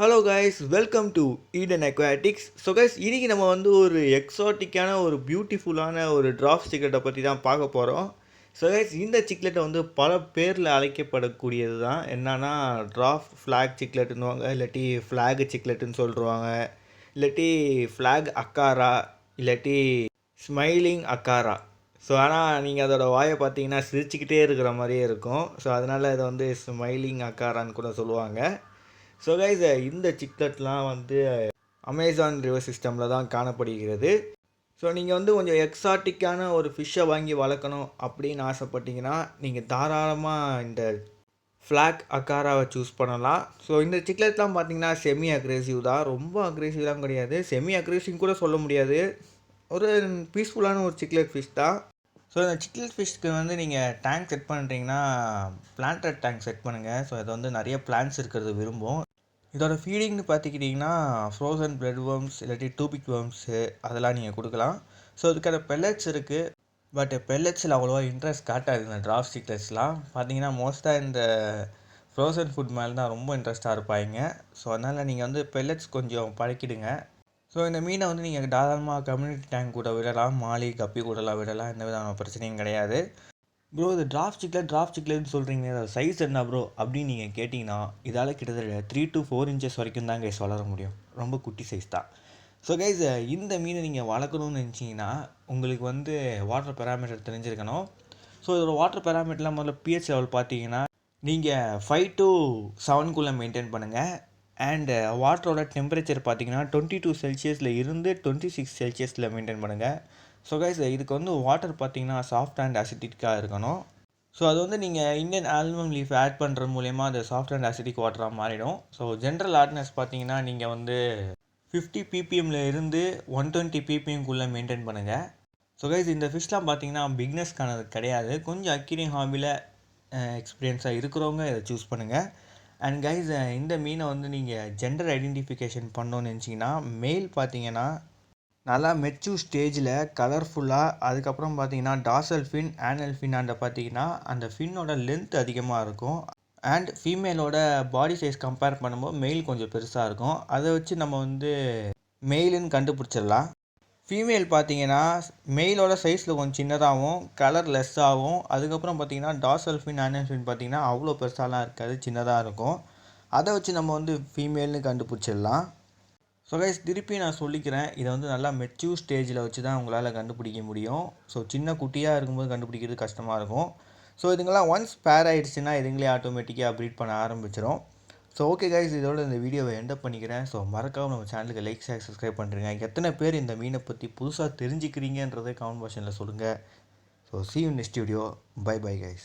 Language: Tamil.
Hello guys, welcome to Eden aquatics. So guys, இன்றைக்கி நம்ம வந்து ஒரு எக்ஸாட்டிக்கான ஒரு பியூட்டிஃபுல்லான ஒரு டிராஃப்ட் சிக்லெட்டை பற்றி தான் பார்க்க போகிறோம். ஸோ கைஸ், இந்த சிக்லெட்டை வந்து பல பேரில் அழைக்கப்படக்கூடியது தான். என்னன்னா டிராஃப்ட் ஃப்ளாக் சிக்லெட்டுன்னுவாங்க, இல்லாட்டி ஃப்ளாக் சிக்லெட்டுன்னு சொல்லிடுவாங்க, இல்லாட்டி ஃப்ளாக் அக்காரா, இல்லாட்டி ஸ்மைலிங் அக்காரா. ஸோ ஆனால் நீங்கள் அதோட வாயை பார்த்தீங்கன்னா சிரிச்சுக்கிட்டே இருக்கிற மாதிரியே இருக்கும். ஸோ அதனால் இதை வந்து ஸ்மைலிங் அக்காரான்னு கூட சொல்லுவாங்க. ஸோ கைஸ், இந்த சிக்லெட்லாம் வந்து அமேசான் ரிவர் சிஸ்டமில் தான் காணப்படுகிறது. ஸோ நீங்கள் வந்து கொஞ்சம் எக்ஸாட்டிக்கான ஒரு ஃபிஷ்ஷை வாங்கி வளர்க்கணும் அப்படின்னு ஆசைப்பட்டீங்கன்னா நீங்கள் தாராளமாக இந்த ஃப்ளாக் அக்காராவை சூஸ் பண்ணலாம். ஸோ இந்த சிக்லெட்லாம் பார்த்தீங்கன்னா செமி அக்ரெசிவ் தான், ரொம்ப அக்ரெசிவ்லாம் கிடையாது, செமி அக்ரெசிவ் கூட சொல்ல முடியாது. ஒரு பீஸ்ஃபுல்லான ஒரு சிக்லெட் ஃபிஷ் தான். ஸோ இந்த சிக்லெட் ஃபிஷ்க்கு வந்து நீங்கள் டேங்க் செட் பண்ணுறீங்கன்னா பிளான்டட் டேங்க் செட் பண்ணுங்கள். ஸோ இது வந்து நிறைய பிளான்ட்ஸ் இருக்கிறது விரும்பும். இதோட ஃபீடிங்னு பார்த்துக்கிட்டிங்கன்னா ஃப்ரோசன் பிரெட் வேர்ம்ஸ் இல்லாட்டி டூபிக் வேர்ம்ஸு அதெல்லாம் நீங்கள் கொடுக்கலாம். ஸோ இதுக்கான பெல்லட்ஸ் இருக்குது, பட் பெல்லட்ஸில் அவ்வளோவா இன்ட்ரெஸ்ட் காட்டாது. இந்த டிராஃப்ட் சிக்லெட்ஸ்லாம் பார்த்தீங்கன்னா மோஸ்ட்டாக இந்த ஃப்ரோசன் ஃபுட் மேலே தான் ரொம்ப இன்ட்ரெஸ்ட்டாக இருப்பாங்க. ஸோ அதனால் நீங்கள் வந்து பெல்லட்ஸ் கொஞ்சம் பழக்கிடுங்க. ஸோ இந்த மீனை வந்து நீங்கள் தாராளமாக கம்யூனிட்டி டேங்க் கூட விடலாம், மாலி கப்பி கூடலாம் விடலாம், எந்த விதமான பிரச்சனையும் கிடையாது. ப்ரோ, இது டிராஃப்ட் சிக்லெட்னு சொல்கிறீங்க, சைஸ் என்ன ப்ரோ அப்படின்னு நீங்கள் கேட்டிங்கன்னா இதால் கிட்டத்தட்ட 3 to 4 inches வரைக்கும் தான் கைஸ் வளர முடியும். ரொம்ப குட்டி சைஸ் தான். ஸோ கைஸ், இந்த மீனை நீங்கள் வளர்க்கணும்னு நினச்சிங்கன்னா உங்களுக்கு வந்து வாட்டர் பேராமீட்டர் தெரிஞ்சிருக்கணும். ஸோ இதோட வாட்டர் பேராமீட்டர்லாம் முதல்ல பிஹெச் லெவல் பார்த்தீங்கன்னா நீங்கள் 5 to 7 மெயின்டைன் பண்ணுங்கள். அண்டு வாட்டரோட டெம்பரேச்சர் பார்த்தீங்கன்னா 22 செல்சியஸில் இருந்து 26 செல்சியஸில் மெயின்டைன் பண்ணுங்கள். ஸோ கைஸ், இதுக்கு வந்து வாட்டர் பார்த்தீங்கன்னா சாஃப்ட் அண்ட் அசிட்டிக்காக இருக்கணும். ஸோ அது வந்து நீங்கள் இந்தியன் ஆல்மம் லீஃப் ஆட் பண்ணுற மூலயமா அது சாஃப்ட் அண்ட் அசிட்டிக் வாட்டராக மாறிடும். ஸோ ஜென்ரல் ஹார்ட்னஸ் பார்த்தீங்கன்னா நீங்கள் வந்து 50 ppmல இருந்து 120 ppmக்குள்ளே மெயின்டைன் பண்ணுங்கள். ஸோ கைஸ், இந்த ஃபிஷ்லாம் பார்த்தீங்கன்னா பிக்னஸ்க்கானது கிடையாது, கொஞ்சம் அக்யூரியம் ஹாபியில் எக்ஸ்பீரியன்ஸாக இருக்கிறவங்க இதை சூஸ் பண்ணுங்கள். அண்ட் கைஸ், இந்த மீனை வந்து நீங்கள் ஜெண்டர் ஐடென்டிஃபிகேஷன் பண்ணணும்னு நினச்சிங்கன்னா மெயில் பார்த்தீங்கன்னா நல்லா மெச்சூர் ஸ்டேஜில் கலர்ஃபுல்லாக, அதுக்கப்புறம் பார்த்தீங்கன்னா டார்சல் ஃபின் ஆனல் ஃபின்னாண்ட பார்த்தீங்கன்னா அந்த ஃபின்னோட லென்த் அதிகமாக இருக்கும். அண்ட் ஃபீமேலோட பாடி சைஸ் கம்பேர் பண்ணும்போது மெயில் கொஞ்சம் பெருசாக இருக்கும். அதை வச்சு நம்ம வந்து மெயிலுன்னு கண்டுபிடிச்சிடலாம். ஃபீமேல் பார்த்தீங்கன்னா மெயிலோட சைஸில் கொஞ்சம் சின்னதாகவும் கலர் லெஸ்ஸாகவும், அதுக்கப்புறம் பார்த்தீங்கன்னா டார்சல் ஃபின் ஆனல் ஃபின் பார்த்தீங்கன்னா அவ்வளோ பெருசாலாம் இருக்காது, சின்னதாக இருக்கும். அதை வச்சு நம்ம வந்து ஃபீமேல்னு கண்டுபிடிச்சிடலாம். ஸோ கைஸ், திருப்பி நான் சொல்லிக்கிறேன், இதை வந்து நல்லா மெச்சூர் ஸ்டேஜில் வச்சு தான் உங்களால் கண்டுபிடிக்க முடியும். ஸோ சின்ன குட்டியாக இருக்கும்போது கண்டுபிடிக்கிறது கஷ்டமாக இருக்கும். ஸோ இதுங்கெல்லாம் ஒன்ஸ் பேர் ஆகிடுச்சுன்னா இதுங்களே ஆட்டோமேட்டிக்காக ப்ரீட் பண்ண ஆரம்பிச்சிடும். ஸோ ஓகே கைஸ், இதோட இந்த வீடியோவை எண்டப் பண்ணிக்கிறேன். ஸோ மறக்காமல் நம்ம சேனலுக்கு லைக் ஷேர் சப்ஸ்கிரைப் பண்ணுறீங்க. எத்தனை பேர் இந்த மீனை பற்றி புதுசாக தெரிஞ்சுக்கிறீங்கன்றதை கமெண்ட் பாக்ஸில் சொல்லுங்கள். So see you in next video. Bye bye guys.